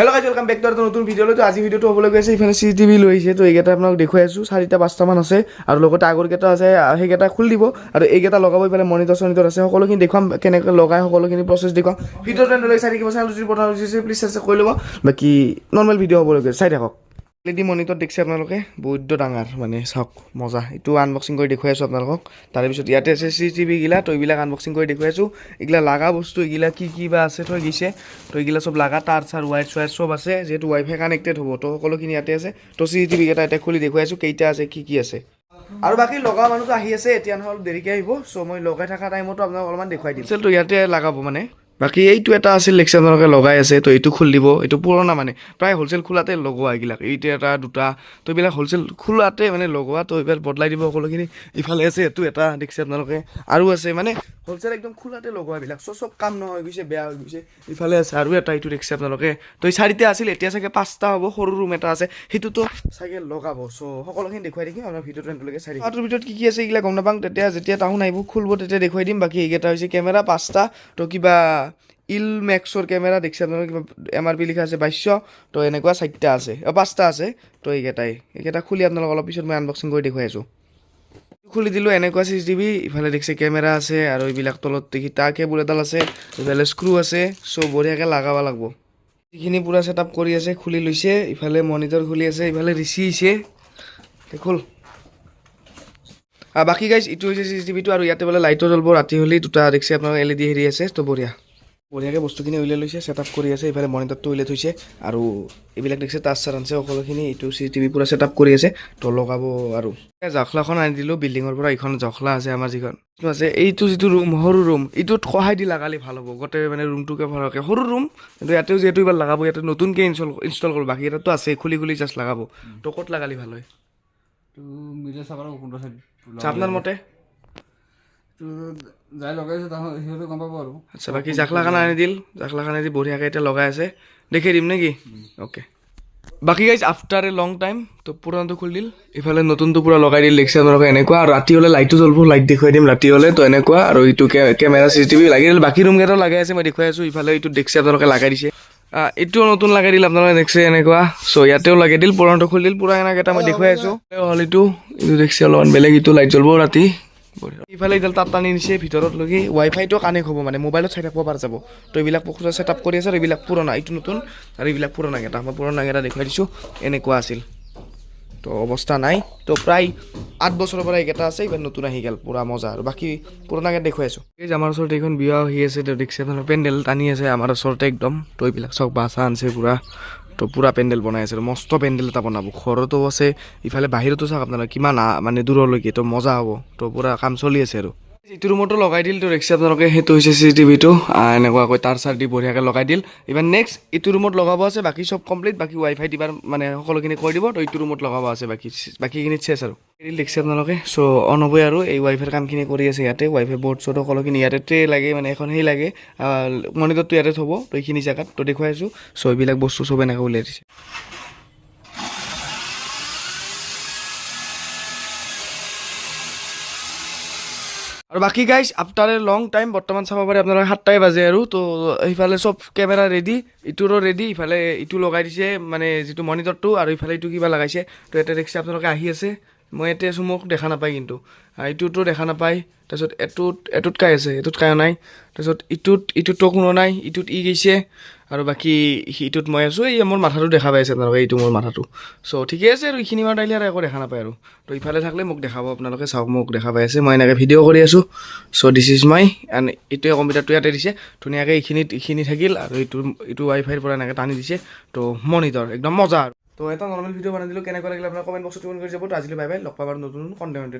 Hello' guys welcome back to এটা নতুন ভিডিঅ'লৈ। তো আজি ভিডিঅ'টো হ'বলৈ গৈছে ইফালে CCTV লৈ আহিছে। তো এইকেইটা আপোনাক দেখুৱাই আছোঁ, 4-5টামান আছে আৰু লগতে আগৰকেইটা আছে, সেইকেইটা খুলি দিব আৰু এইকেইটা লগাব। ইফালে মনিটৰ চনিটৰ আছে, সকলোখিনি দেখুৱাম কেনেকৈ লগাই, সকলোখিনি প্ৰচেছ দেখুৱাম। ভিডিঅ'টো লৈ চাই থাকিব, চেনেলটো যদি প্ৰথম হৈছে প্লিজ চাবস্ক্ৰাইব কৰি ল'ব। বাকী নৰ্মেল ভিডিঅ' হ'বলৈ গৈছে, চাই থাকক। LED মনিটৰ দেখিছে আপোনালোকে, বহুত ডাঙৰ, মানে চাওক মজা। এইটো আনবক্সিং কৰি দেখুৱাই আছোঁ আপোনালোকক। তাৰেপিছত ইয়াতে আছে CCTV গিলা, তো এইবিলাক আনবক্সিং কৰি দেখুৱাই আছোঁ। এইগিলা লাগা বস্তু, এইগিলা কি বা আছে থৈ গৈছে। তো এইগিলা চব লাগা তাঁৰ চাৰ ৱায়াৰ চুৱায়াৰ চব আছে, যিহেতু ৱাইফাই কানেক্টেড হ'ব। তো সকলোখিনি ইয়াতে আছে। তো CCTV কেইটা এতিয়া খুলি দেখুৱাই আছোঁ কেইটা আছে, কি আছে। আৰু বাকী লগাও মানুহটো আহি আছে, এতিয়া নহয় অলপ দেৰিকৈ আহিব। চ' মই লগাই থকা টাইমতো আপোনাক অলপমান দেখুৱাই দিম। তো ইয়াতে লগাব মানে। বাকী এইটো এটা আছিল লেকচাৰ আপোনালোকে লগাই আছে, তো এইটো খুলি দিব। এইটো পুৰণা মানে প্ৰায় হ'লচেল খোলাতে লগোৱা এইবিলাক। এইটো এটা দুটা, তো এইবিলাক হ'লচেল খোলাতে মানে লগোৱা। তো এইবিলাক বদলাই দিব সকলোখিনি। ইফালে আছে এইটো এটা দেখিছে আপোনালোকে, আৰু আছে মানে হ'লচেল একদম খোলাতে লগোৱা এইবিলাক। চব কাম নহয় হৈ গৈছে, বেয়া হৈ গৈছে। ইফালে আছে আৰু এটা, এইটো দেখিছে আপোনালোকে। তো এই 4টা আছিল, এতিয়া চাগে 5টা হ'ব। সৰু ৰুম এটা আছে, সেইটোতো চাগে লগাব। চ' সকলোখিনি দেখুৱাই দিম আপোনাৰ ভিডিঅ'টো এনেলৈকে চাই দিম। তাৰ ভিতৰত কি আছে এইগিলা গম নাপাওঁ, তেতিয়া যেতিয়া টাউন আহিব খুলিব তেতিয়া দেখুৱাই দিম। বাকী এইকেইটা হৈছে কেমেৰা 5টা। তো কিবা ইলমেক্সৰ কেমেৰা দেখিছে আপোনালোকে, কিবা MRP লিখা আছে 2200। তো এনেকুৱা 4টা আছে, 5টা আছে। তো এইকেইটা খুলি আপোনালোক অলপ পিছত মই আনবক্সিং কৰি দেখুৱাই আছোঁ। খুলি দিলোঁ, এনেকুৱা CCTV। ইফালে দেখিছে কেমেৰা আছে, আৰু এইবিলাক তলত দেখি তাৰ কেবুল এডাল আছে, ইফালে স্ক্ৰু আছে। চ' বঢ়িয়াকৈ লগাব লাগিব। এইখিনি পূৰা ছেট আপ কৰি আছে, খুলি লৈছে। ইফালে মনিটৰ খুলি আছে, ইফালে ৰিচি আহিছে। খোল। বাকী গাইজ এইটো হৈছে CCTVটো, আৰু ইয়াতে বোলে লাইটো জ্বলিব ৰাতি হ'লে। দুটা দেখিছে আপোনালোকে LED হেৰি আছে। তো বঢ়িয়াকৈ বস্তুখিনি উলিয়াই লৈছে, ছেট আপ কৰি আছে। ইফালে মনিটৰটো উলিয়াই থৈছে, আৰু এইবিলাক দেখিছে তাঁৰ চাৰ আনিছে সকলোখিনি। এইটো CCTV পূৰা ছেট আপ কৰি আছে, তো লগাব। আৰু জখলাখন আনি দিলোঁ বিল্ডিঙৰ পৰা। এইখন জখলা আছে আমাৰ, যিখন আছে। এইটো যিটো ৰুম, সৰু ৰুম, এইটোত সহায় দি লগালে ভাল হ'ব। গোটেই মানে ৰুমটোকে ভালকৈ, সৰু ৰুম কিন্তু ইয়াতেও যিহেতু এইবাৰ লগাব, ইয়াতে নতুনকৈ ইনষ্টল কৰিব। বাকী এটাতো আছে, খুলি জাষ্ট লগাব। তো ক'ত লগালে ভাল হয় আপোনাৰ মতে? যাই লগাইছে সিহঁতে গম পাব আৰু। আচ্ছা, বাকী জাখলাখান আনি দিল, জাখলাখান আনি বঢ়িয়াকৈ এতিয়া লগাই আছে। দেখাই দিম নেকি? অ'কে। বাকী guys after a long time তো পুৰণাটো খুলি দিল, ইফালে নতুনটো পূৰা লগাই দিল। দেখিছে আপোনালোকে এনেকুৱা। আৰু ৰাতি হ'লে লাইটটো জ্বলিব, লাইট দেখুৱাই দিম ৰাতি হ'লে। তো এনেকুৱা। আৰু এইটো কেমেৰা CCTV লাগি দিল। বাকী ৰুমকেইটাও লগাই আছে, মই দেখুৱাই আছোঁ। ইফালে এইটো দেখিছে আপোনালোকে লগাই দিছে। এইটোও নতুন লগাই দিল আপোনালোকে, দেখিছে এনেকুৱা। চ' ইয়াতেও লগাই দিল, পুৰণাটো খুলি দিল। পুৰা এনেকৈ মই দেখুৱাই আছোঁ। হ'ল এইটো দেখিছে অলপমান বেলেগ। এইটো লাইট জ্বলিব ৰাতি। ইফালে এইডাল তাত টানি নিছে ভিতৰত লগি, ৱাইফাইটো কানেক্ট হ'ব, মানে মোবাইলত চাই থাকিব পৰা যাব। তো এইবিলাক ছেট আপ কৰি আছে, আৰু এইবিলাক পুৰণা, এইটো নতুন, আৰু এইবিলাক পুৰণাকেইটা। মই পুৰণাকেইটা দেখুৱাই দিছোঁ, এনেকুৱা আছিল। তো অৱস্থা নাই। তো প্ৰায় 8 বছৰৰ পৰা এইকেইটা আছে, এইবাৰ নতুন আহি গ'ল, পূৰা মজা। আৰু বাকী পুৰণাকেইটা দেখুৱাই আছোঁ। এই যে আমাৰ ওচৰতে এইখন বিয়া আহি আছে, তো দেখিছে আপোনাৰ পেণ্ডেল টানি আছে আমাৰ ওচৰতে একদম। তো এইবিলাক চব বাছা আনছে পূৰা। তো পূৰা পেণ্ডেল বনাই আছে, মস্ত পেণ্ডেল এটা বনাব। ঘৰতো আছে, ইফালে বাহিৰতো চাওক আপোনালোকে কিমান মানে দূৰলৈকে। তো মজা হ'ব। তো পূৰা কাম চলি আছে। আৰু এইটো ৰুমতো লগাই দিল। তো দেখিছে আপোনালোকে, সেইটো হৈছে CCTVটো। এনেকুৱাকৈ তাঁৰ চাৰ দি বঢ়িয়াকৈ লগাই দিল। এইবাৰ নেক্সট এইটো ৰুমত লগাব আছে, বাকী চব কমপ্লিট। বাকী ৱাইফাই দিবাৰ মানে সকলোখিনি কৰি দিব। তো এইটো ৰুমত লগাব আছে, বাকীখিনিত চেছ। আৰু দেখিছে আপোনালোকে। চ' অন হ'বই। আৰু এই ৱাইফাইৰ কামখিনি কৰি আছে ইয়াতে। ৱাইফাই বৰ্ড চৰ্ড সকলোখিনি ইয়াতে। ট্ৰে লাগে, মানে এখন সেই লাগে, মনিটৰটো ইয়াতে থ'ব। তো এইখিনি জেগাত তো দেখুৱাই আছোঁ। চ' এইবিলাক বস্তু চব এনেকৈ উলিয়াই দিছে। আৰু বাকী guys after a long time বৰ্তমান চাব পাৰে আপোনালোকে 7টাই বাজে। আৰু তো সেইফালে চব কেমেৰা ৰেডি, ইটোৰো ৰেডি। ইফালে ইটো লগাই দিছে, মানে যিটো মনিটৰটো, আৰু ইফালে ইটো কিবা লগাইছে। তো ইয়াতে দেখিছে আপোনালোকে আহি আছে, মই ইয়াতে আছোঁ, মোক দেখা নাপায় কিন্তু। ইটোতো দেখা নাপায়। তাৰপিছত এটোত কাই আছে, এইটোত কায়ো নাই। তাৰপিছত ইটোততো কোনো নাই, ইটোত গৈছে। আৰু বাকী ইটোত মই আছোঁ। এই মোৰ মাথাটো দেখা পাই আছে আপোনালোকে, এইটো মোৰ মাথাটো। চ' ঠিকে আছে। আৰু এইখিনি মাৰ আহিলে আৰু একো দেখা নাপায়। আৰু তো ইফালে থাকিলে মোক দেখাব আপোনালোকে, চাওক মোক দেখা পাই আছে। মই এনেকৈ ভিডিঅ' কৰি আছোঁ। চ' দিছ ইজ মাই, এণ্ড এইটোৱে কম্পিউটাৰটো ইয়াতে দিছে ধুনীয়াকৈ। এইখিনি থাকিল, আৰু এইটো ৱাইফাইৰ পৰা এনেকৈ টানি দিছে। তো মনিটৰ একদম মজা। তো এটা নৰ্মেল ভিডিঅ' বনাই দিলোঁ, কেনেকুৱা লাগিলে আপোনাৰ কমেণ্ট বক্সত কমেণ্ট কৰি যাব। তো আজিলৈ বাই বাই, লগ পাব আৰু নতুন কণ্টেণ্ট।